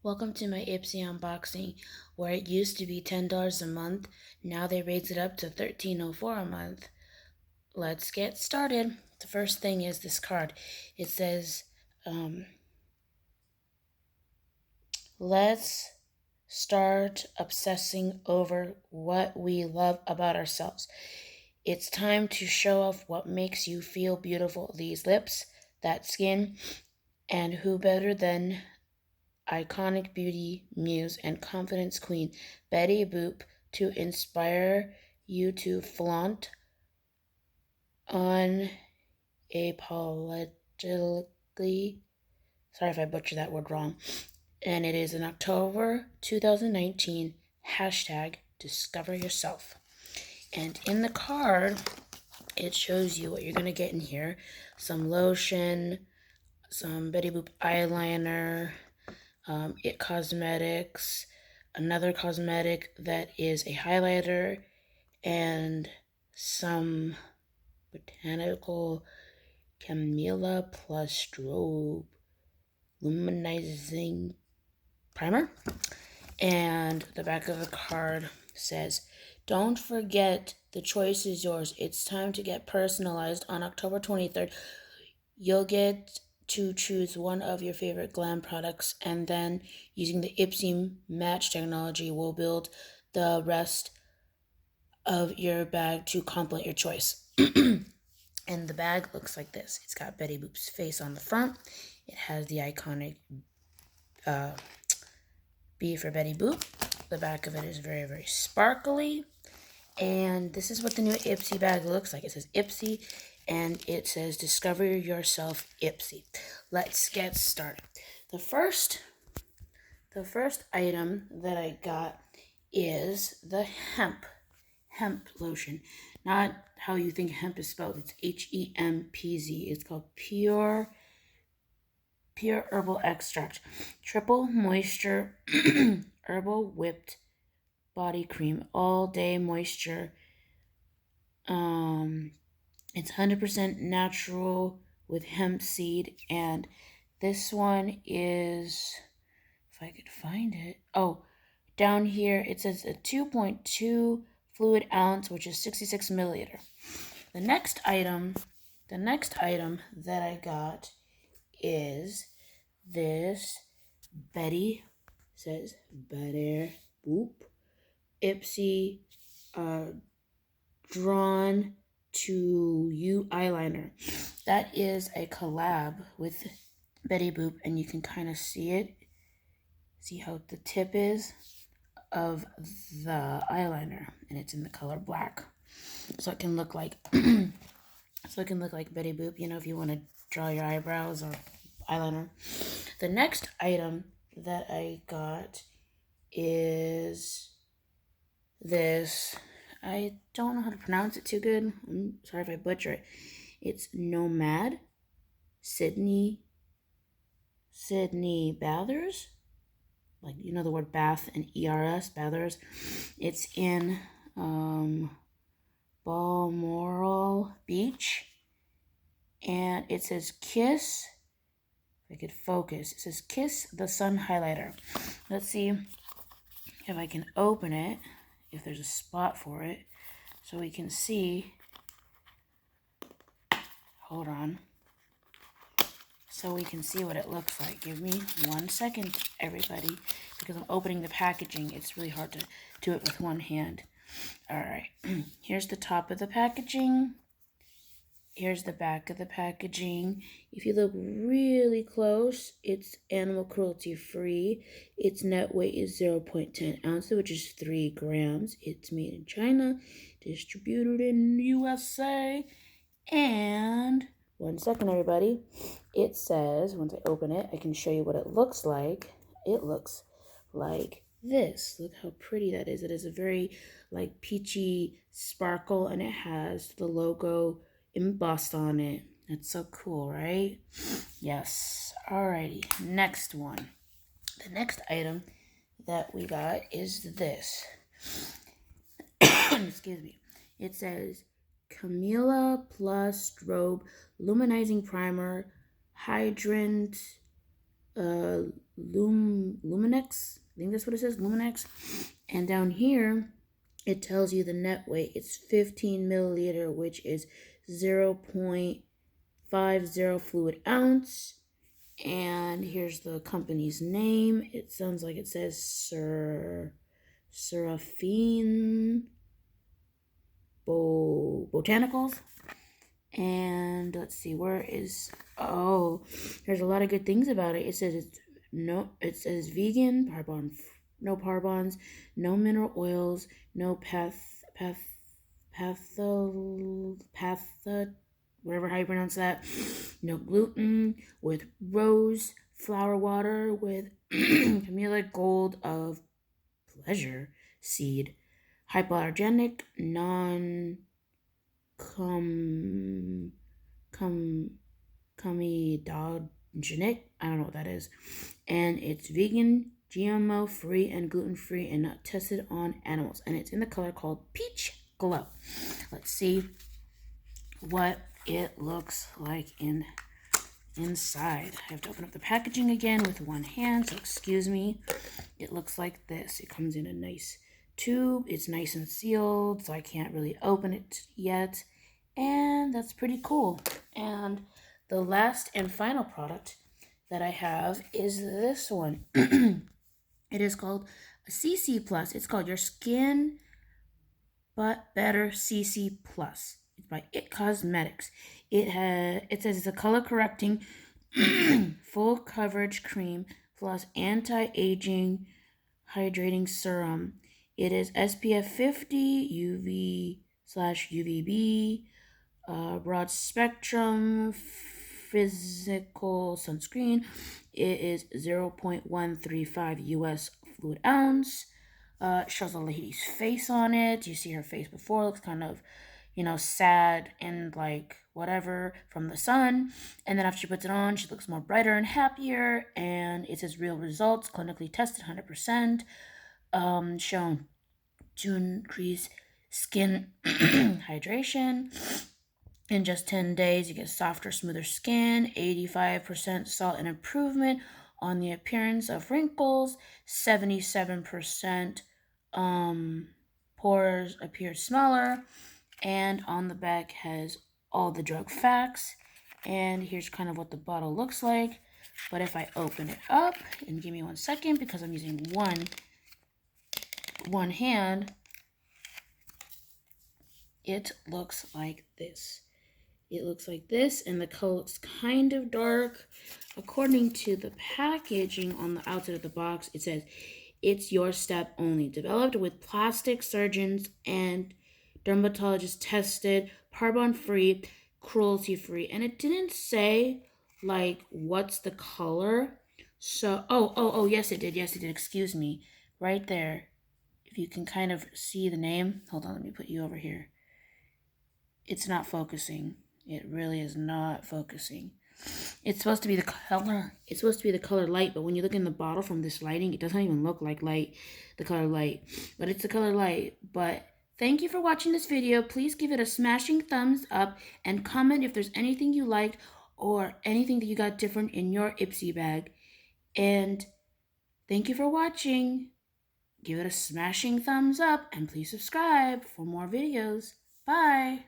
Welcome to my Ipsy unboxing, where it used to be $10 a month. Now they raised it up to $13.04 a month. Let's get started. The first thing is this card. It says, let's start obsessing over what we love about ourselves. It's time to show off what makes you feel beautiful. These lips, that skin, and who better than iconic beauty muse and confidence queen Betty Boop to inspire you to flaunt unapologetically. Sorry if I butchered that word wrong. And it is in October 2019, hashtag discover yourself. And in the card, it shows you what you're going to get in here. Some lotion, some Betty Boop eyeliner, It Cosmetics, another cosmetic that is a highlighter, and some botanical Camilla plus strobe luminizing primer. And the back of the card says, don't forget, the choice is yours. It's time to get personalized. On October 23rd, you'll get to choose one of your favorite glam products, and then using the Ipsy match technology, we'll build the rest of your bag to complement your choice. And the bag looks like this. It's got Betty Boop's face on the front. It has the iconic B for Betty Boop. The back of it is very, very sparkly. And this is what the new Ipsy bag looks like. It says Ipsy, and it says discover yourself Ipsy. Let's get started. The first item that I got is the hemp lotion. Not how you think hemp is spelled. It's HEMPZ. It's called pure herbal extract, triple moisture herbal whipped body cream, all day moisture. It's 100% natural with hemp seed, and this one is, if I could find it, down here it says a 2.2 fluid ounce, which is 66 milliliter. The next item that I got is this Betty Boop Ipsy Drawn to You eyeliner. That is a collab with Betty Boop, and you can kind of see it. See how the tip is of the eyeliner, and it's in the color black, so it can look like Betty Boop. You know, if you want to draw your eyebrows or eyeliner. The next item that I got is this. I don't know how to pronounce it too good. I'm sorry if I butcher it. It's Nomad Sydney Bathers. Like, you know the word bath and ERS, Bathers. It's in Balmoral Beach. And it says Kiss. If I could focus. It says Kiss the Sun Highlighter. Let's see if I can open it, if there's a spot for it, so we can see. Hold on. So we can see what it looks like. Give me 1 second, everybody, because I'm opening the packaging. It's really hard to do it with one hand. All right. Here's the top of the packaging. Here's the back of the packaging. If you look really close, it's animal cruelty free. Its net weight is 0.10 ounces, which is 3 grams. It's made in China, distributed in USA. And 1 second, everybody. It says, once I open it, I can show you what it looks like. It looks like this. Look how pretty that is. It is a very like peachy sparkle, and it has the logo embossed on it. That's so cool, right? Yes. Alrighty. Next one. The next item that we got is this. Excuse me. It says Camilla plus strobe luminizing primer, hydrant Luminex. I think that's what it says, Luminex. And down here, it tells you the net weight. It's 15 milliliter, which is 0.50 fluid ounce. And here's the company's name. It sounds like it says Seraphine Botanicals. And let's see, there's a lot of good things about it. It says it says vegan, no parbons, no mineral oils, no whatever how you pronounce that, no gluten, with rose flower water, with Camilla Gold of pleasure seed, hypoallergenic, non comedogenic. I don't know what that is. And it's vegan, GMO free, and gluten free, and not tested on animals. And it's in the color called Peach Glow. Let's see what it looks like inside. I have to open up the packaging again with one hand, so excuse me. It looks like this. It comes in a nice tube. It's nice and sealed, so I can't really open it yet. And that's pretty cool. And the last and final product that I have is this one. It is called a CC Plus. It's called Your Skin But Better CC Plus. It's by It Cosmetics. It says it's a color correcting full coverage cream plus anti-aging hydrating serum. It is SPF 50 UV/UVB, broad spectrum physical sunscreen. It is 0.135 US fluid ounce. It shows a lady's face on it. You see her face before. It looks kind of, sad and like whatever from the sun. And then after she puts it on, she looks more brighter and happier. And it says real results, clinically tested, 100%, shown to increase skin hydration. In just 10 days, you get softer, smoother skin, 85% salt and improvement on the appearance of wrinkles, 77% pores appear smaller, and on the back has all the drug facts. And here's kind of what the bottle looks like. But if I open it up, and give me 1 second because I'm using one hand, it looks like this. It looks like this, and the color looks kind of dark. According to the packaging on the outside of the box, it says, it's your step only. Developed with plastic surgeons and dermatologists tested, paraben-free, cruelty-free. And it didn't say, like, what's the color. So, yes, it did. Yes, it did. Excuse me. Right there. If you can kind of see the name. Hold on, let me put you over here. It's not focusing. It really is not focusing. It's supposed to be the color. It's supposed to be the color light, but when you look in the bottle from this lighting, it doesn't even look like light, the color light. But it's the color light. But thank you for watching this video. Please give it a smashing thumbs up and comment if there's anything you liked or anything that you got different in your Ipsy bag. And thank you for watching. Give it a smashing thumbs up and please subscribe for more videos. Bye.